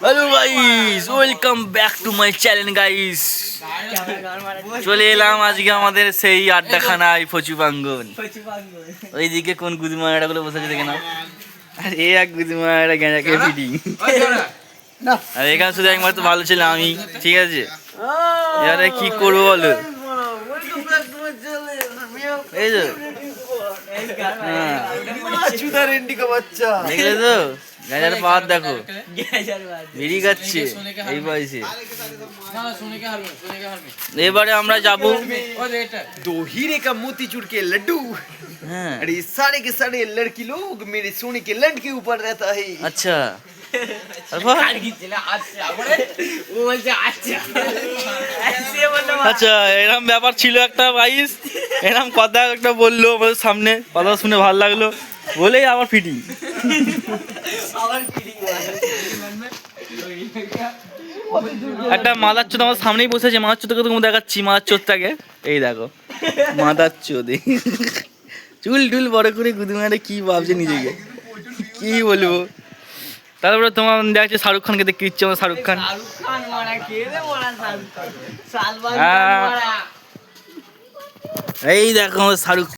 Hello guys, welcome back to my channel guys. চলে এলাম আজকে আমাদের সেই আড্ডাখানায় ফচু পাঙ্গন। ওইদিকে কোন গুদমারা গুলো বসে আছে দেখে নাও। আর এই এক গুদমারা গ্যাঁজাকে ফিটিং। আর এখানে শুধু একমাত্র ভালো ছিল আমি, ঠিক আছে? এবারে কি করবো বলো? এই তো দেখলে তো গাঁজার পাওয়ার দেখো, বেরিয়ে যাচ্ছে এই বয়সে। এবারে আমরা যাবো दो हीरे का मोतीचूर के लड्डू। হ্যাঁ। अरे सारे के सारे लड़की लोग मेरे सोने के लंड के ऊपर रहता है। আচ্ছা, তারপর আচ্ছা এরকম ব্যাপার ছিল একটা গাইস। এরকম কথা একটা বললো আমাদের সামনে, কথা শুনে ভালো লাগলো বলেই আবার ফিটিং। একটা মাদার চোদ আমার সামনেই বসেছে। মাদার চোদকে তুমি দেখাচ্ছি, মাদার চোদটাকে এই দেখো, মাদার চোদ। চুল টুল বড় করে গুদুমারে কি ভাবছে নিজেকে, কি বলবো। তারপরে তোমার দেখছে শাহরুখ খানকে দেখতে ইচ্ছে, আমার শাহরুখ খান। এই দেখো শাহরুখ।